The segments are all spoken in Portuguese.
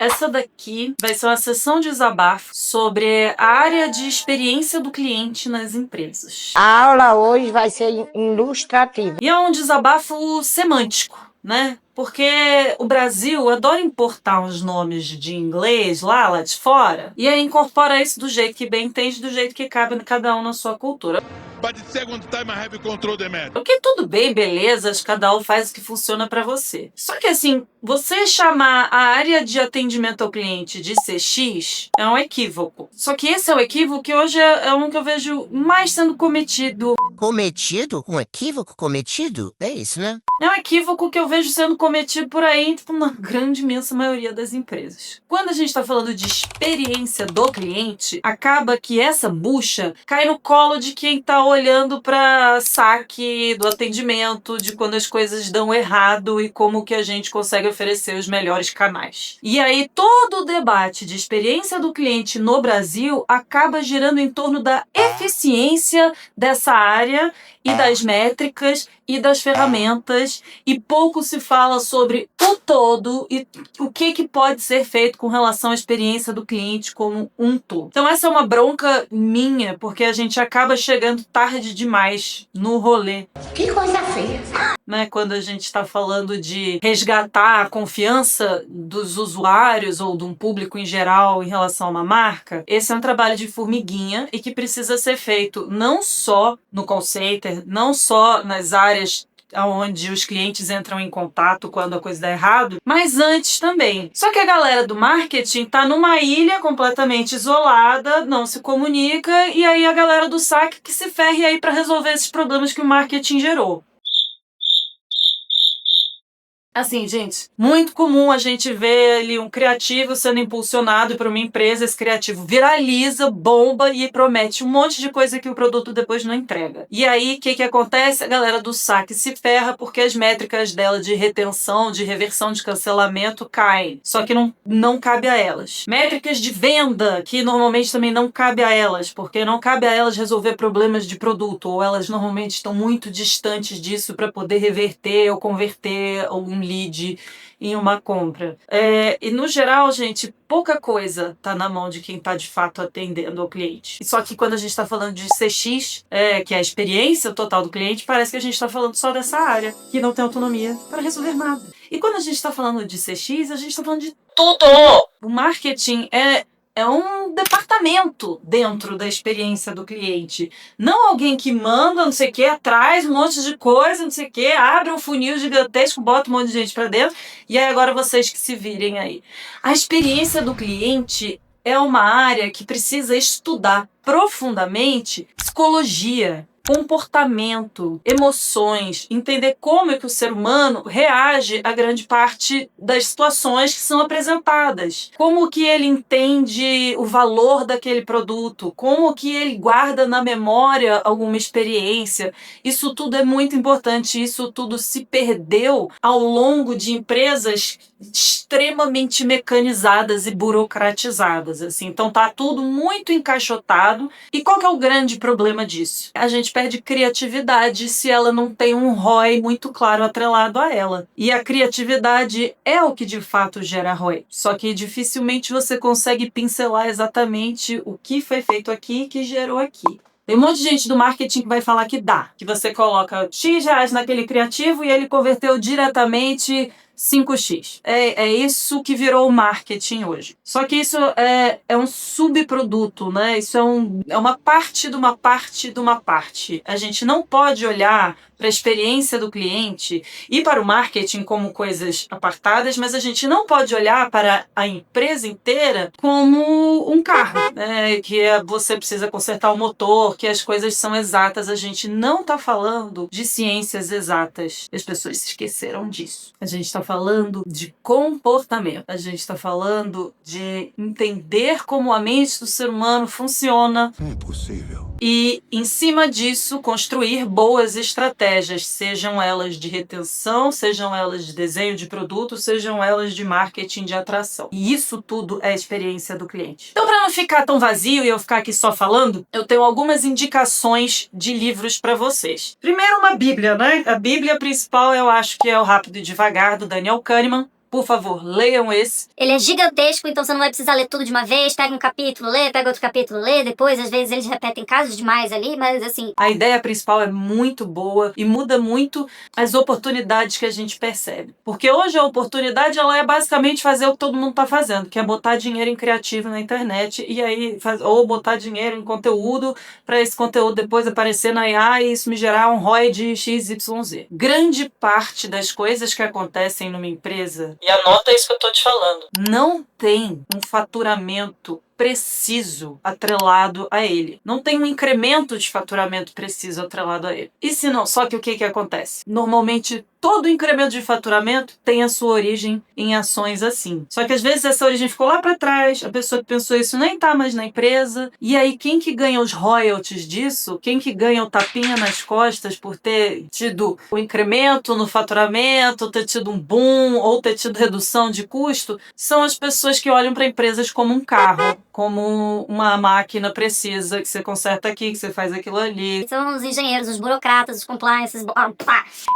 Essa daqui vai ser uma sessão de desabafo sobre a área de experiência do cliente nas empresas. A aula hoje vai ser ilustrativa. E é um desabafo semântico, né? Porque o Brasil adora importar uns nomes de inglês lá de fora, e aí incorpora isso do jeito que bem entende, do jeito que cabe cada um na sua cultura. But the second time I have control the matter. Porque tudo bem, beleza, cada um faz o que funciona pra você. Só que assim, você chamar a área de atendimento ao cliente de CX é um equívoco. Só que esse é o equívoco que hoje é um que eu vejo mais sendo cometido. Cometido? Um equívoco cometido? É isso, né? É um equívoco que eu vejo sendo cometido por aí, tipo, na grande, imensa maioria das empresas. Quando a gente tá falando de experiência do cliente, acaba que essa bucha cai no colo de quem tá olhando pra saque do atendimento, de quando as coisas dão errado e como que a gente consegue oferecer os melhores canais. E aí todo o debate de experiência do cliente no Brasil acaba girando em torno da eficiência dessa área e das métricas e das ferramentas, e pouco se fala sobre o todo e o que pode ser feito com relação à experiência do cliente como um todo. Então essa é uma bronca minha, porque a gente acaba chegando tarde demais no rolê. Que coisa feia. Né, quando a gente está falando de resgatar a confiança dos usuários ou de um público em geral em relação a uma marca, esse é um trabalho de formiguinha e que precisa ser feito não só no call center, não só nas áreas onde os clientes entram em contato quando a coisa dá errado, mas antes também. Só que a galera do marketing tá numa ilha completamente isolada, não se comunica, e aí a galera do saque que se ferre aí para resolver esses problemas que o marketing gerou. Assim, gente, muito comum a gente ver ali um criativo sendo impulsionado por uma empresa, esse criativo viraliza, bomba e promete um monte de coisa que o produto depois não entrega. E aí, o que acontece? A galera do saque se ferra porque as métricas dela de retenção, de reversão, de cancelamento caem. Só que não cabe a elas. Métricas de venda, que normalmente também não cabe a elas, porque não cabe a elas resolver problemas de produto, ou elas normalmente estão muito distantes disso para poder reverter ou converter algum lead em uma compra. E no geral, gente, pouca coisa tá na mão de quem tá de fato atendendo ao cliente. Só que quando a gente tá falando de CX, que é a experiência total do cliente, parece que a gente tá falando só dessa área, que não tem autonomia para resolver nada. E quando a gente tá falando de CX, a gente tá falando de tudo! O marketing é um departamento dentro da experiência do cliente. Não alguém que manda, não sei o que, traz um monte de coisa, não sei o que, abre um funil gigantesco, bota um monte de gente pra dentro, e aí agora vocês que se virem aí. A experiência do cliente é uma área que precisa estudar profundamente psicologia, comportamento, emoções, entender como é que o ser humano reage a grande parte das situações que são apresentadas. Como que ele entende o valor daquele produto, como que ele guarda na memória alguma experiência. Isso tudo é muito importante, isso tudo se perdeu ao longo de empresas extremamente mecanizadas e burocratizadas, assim. Então tá tudo muito encaixotado. E qual que é o grande problema disso? A gente perde criatividade se ela não tem um ROI muito claro atrelado a ela. E a criatividade é o que de fato gera ROI. Só que dificilmente você consegue pincelar exatamente o que foi feito aqui e que gerou aqui. Tem um monte de gente do marketing que vai falar que dá, que você coloca X reais naquele criativo e ele converteu diretamente 5x. É isso que virou o marketing hoje. Só que isso é um subproduto, né? Isso é uma parte de uma parte de uma parte. A gente não pode olhar para a experiência do cliente e para o marketing como coisas apartadas, mas a gente não pode olhar para a empresa inteira como um carro, né? Que você precisa consertar o motor, que as coisas são exatas. A gente não está falando de ciências exatas. As pessoas se esqueceram disso. A gente está falando de comportamento. A gente está falando de entender como a mente do ser humano funciona. É impossível. E, em cima disso, construir boas estratégias, sejam elas de retenção, sejam elas de desenho de produto, sejam elas de marketing de atração. E isso tudo é a experiência do cliente. Então, para não ficar tão vazio e eu ficar aqui só falando, eu tenho algumas indicações de livros para vocês. Primeiro, uma Bíblia, né? A Bíblia principal, eu acho que é O Rápido e Devagar, do Daniel Kahneman. Por favor, leiam esse. Ele é gigantesco, então você não vai precisar ler tudo de uma vez. Pega um capítulo, lê, pega outro capítulo, lê. Depois, às vezes, eles repetem casos demais ali, mas assim... A ideia principal é muito boa e muda muito as oportunidades que a gente percebe. Porque hoje a oportunidade ela é basicamente fazer o que todo mundo está fazendo, que é botar dinheiro em criativo na internet e aí ou botar dinheiro em conteúdo para esse conteúdo depois aparecer na IA e isso me gerar um ROI de XYZ. Grande parte das coisas que acontecem numa empresa, e anota isso que eu tô te falando, não tem um faturamento preciso atrelado a ele. Não tem um incremento de faturamento preciso atrelado a ele. E se não, só que o que acontece? Normalmente, todo incremento de faturamento tem a sua origem em ações assim. Só que às vezes essa origem ficou lá para trás, a pessoa que pensou isso nem tá mais na empresa, e aí quem que ganha os royalties disso, quem que ganha o tapinha nas costas por ter tido o incremento no faturamento, ter tido um boom ou ter tido redução de custo, são as pessoas que olham para empresas como um carro, como uma máquina precisa, que você conserta aqui, que você faz aquilo ali. São os engenheiros, os burocratas, os compliances...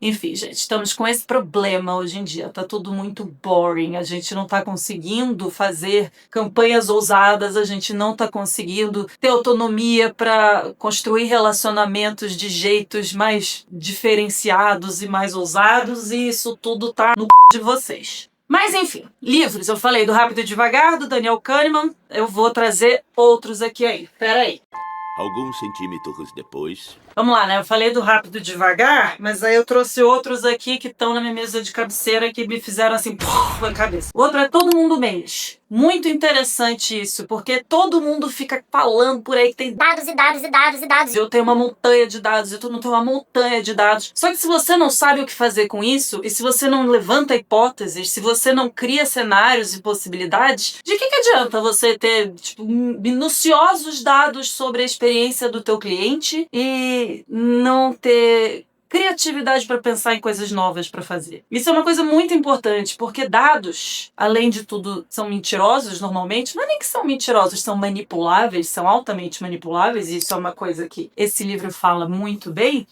Enfim, gente, estamos com esse problema hoje em dia. Tá tudo muito boring. A gente não tá conseguindo fazer campanhas ousadas, a gente não tá conseguindo ter autonomia para construir relacionamentos de jeitos mais diferenciados e mais ousados, e isso tudo tá no c... de vocês. Mas enfim, livros. Eu falei do Rápido e Devagar, do Daniel Kahneman. Eu vou trazer outros aqui aí. Pera aí. Alguns centímetros depois... Vamos lá, né? Eu falei do Rápido e Devagar, mas aí eu trouxe outros aqui que estão na minha mesa de cabeceira que me fizeram assim, na cabeça. O outro é Todo Mundo Mendes. Muito interessante isso, porque todo mundo fica falando por aí que tem Dados e dados e dados e dados. eu tenho uma montanha de dados, e todo mundo tem uma montanha de dados. Só que se você não sabe o que fazer com isso, e se você não levanta hipóteses, se você não cria cenários e possibilidades, de que adianta você ter, tipo, minuciosos dados sobre a experiência do teu cliente e não ter criatividade para pensar em coisas novas para fazer. Isso é uma coisa muito importante, porque dados, além de tudo, são mentirosos normalmente. Não é nem que são mentirosos, são manipuláveis, são altamente manipuláveis, e isso é uma coisa que esse livro fala muito bem.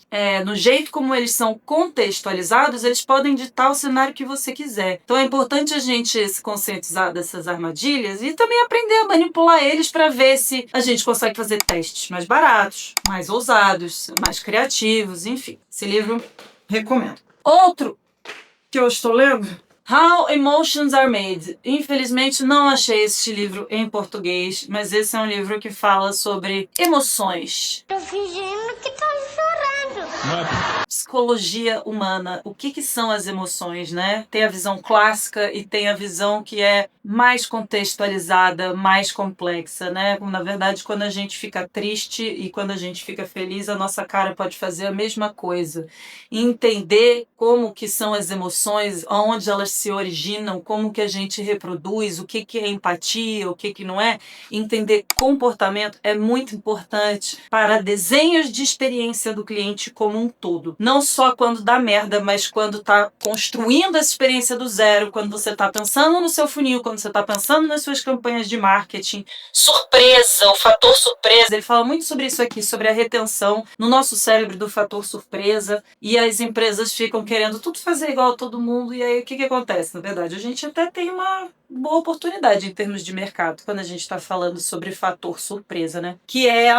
No jeito como eles são contextualizados, eles podem ditar o cenário que você quiser. Então é importante a gente se conscientizar dessas armadilhas e também aprender a manipular eles para ver se a gente consegue fazer testes mais baratos, mais ousados, mais criativos, enfim. Esse livro, recomendo. Outro que eu estou lendo, How Emotions Are Made. Infelizmente, não achei este livro em português, mas esse é um livro que fala sobre emoções. Tô fingindo que tô chorando. Psicologia humana. O que são as emoções, né? Tem a visão clássica e tem a visão que é mais contextualizada, mais complexa, né? Na verdade, quando a gente fica triste e quando a gente fica feliz, a nossa cara pode fazer a mesma coisa. E entender como que são as emoções, onde elas se originam, como que a gente reproduz, o que é empatia, o que não é. Entender comportamento é muito importante para desenhos de experiência do cliente como um todo. Não só quando dá merda, mas quando tá construindo essa experiência do zero, quando você tá pensando no seu funil, quando você tá pensando nas suas campanhas de marketing. Surpresa, o fator surpresa. Ele fala muito sobre isso aqui, sobre a retenção no nosso cérebro do fator surpresa, e as empresas ficam querendo tudo fazer igual a todo mundo, e aí o que acontece? Na verdade, a gente até tem uma boa oportunidade em termos de mercado quando a gente está falando sobre fator surpresa, né? Que é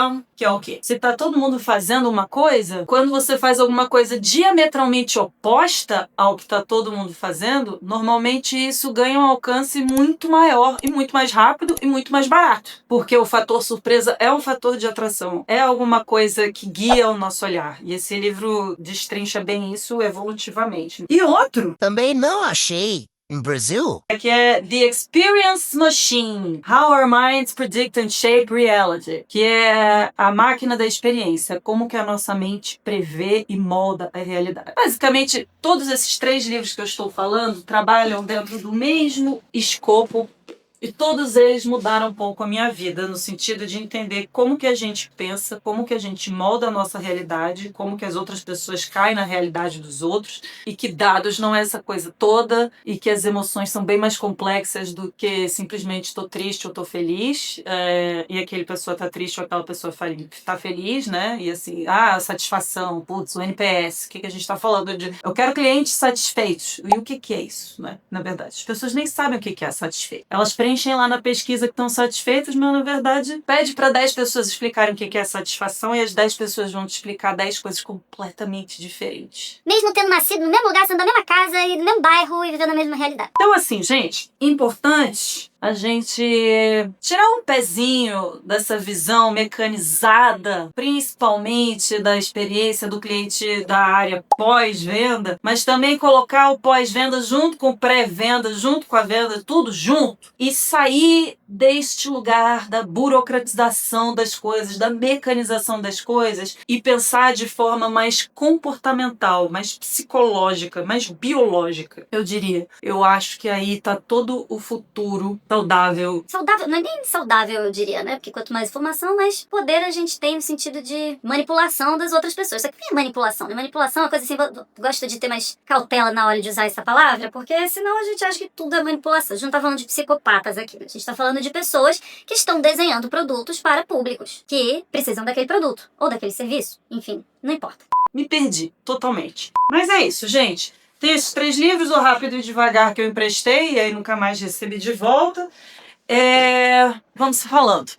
o quê? Se tá todo mundo fazendo uma coisa, quando você faz alguma coisa diametralmente oposta ao que tá todo mundo fazendo, normalmente isso ganha um alcance muito maior e muito mais rápido e muito mais barato. Porque o fator surpresa é um fator de atração, é alguma coisa que guia o nosso olhar. E esse livro destrincha bem isso evolutivamente. E outro Também não achei. Em Brasil? que é The Experience Machine, How Our Minds Predict and Shape Reality, que é a máquina da experiência, como que a nossa mente prevê e molda a realidade. Basicamente, todos esses 3 livros que eu estou falando trabalham dentro do mesmo escopo E todos eles mudaram um pouco a minha vida, no sentido de entender como que a gente pensa, como que a gente molda a nossa realidade, como que as outras pessoas caem na realidade dos outros, e que dados não é essa coisa toda, e que as emoções são bem mais complexas do que simplesmente estou triste ou estou feliz, e aquela pessoa está triste ou aquela pessoa está feliz, né? E assim, satisfação, putz, o NPS, o que a gente está falando de... Eu quero clientes satisfeitos. E o que é isso, né? Na verdade, as pessoas nem sabem o que é satisfeito. Elas preenchem lá na pesquisa que estão satisfeitas, mas na verdade pede para 10 pessoas explicarem o que é satisfação e as 10 pessoas vão te explicar 10 coisas completamente diferentes. Mesmo tendo nascido no mesmo lugar, sendo da mesma casa e no mesmo bairro e vivendo a mesma realidade. Então assim, gente, importante a gente tirar um pezinho dessa visão mecanizada, principalmente da experiência do cliente da área pós-venda, mas também colocar o pós-venda junto com o pré-venda, junto com a venda, tudo junto, e sair deste lugar da burocratização das coisas, da mecanização das coisas, e pensar de forma mais comportamental, mais psicológica, mais biológica, eu diria. Eu acho que aí tá todo o futuro saudável. Saudável, não é nem saudável, eu diria, né? Porque quanto mais informação, mais poder a gente tem no sentido de manipulação das outras pessoas. Só que o que é manipulação? Né? Manipulação é uma coisa assim, eu gosto de ter mais cautela na hora de usar essa palavra, porque senão a gente acha que tudo é manipulação. A gente não tá falando de psicopatas aqui, a gente tá falando de pessoas que estão desenhando produtos para públicos, que precisam daquele produto, ou daquele serviço, enfim, não importa. Me perdi totalmente. Mas é isso, gente. Tem esses 3 livros, O Rápido e Devagar, que eu emprestei e aí nunca mais recebi de volta. Vamos falando.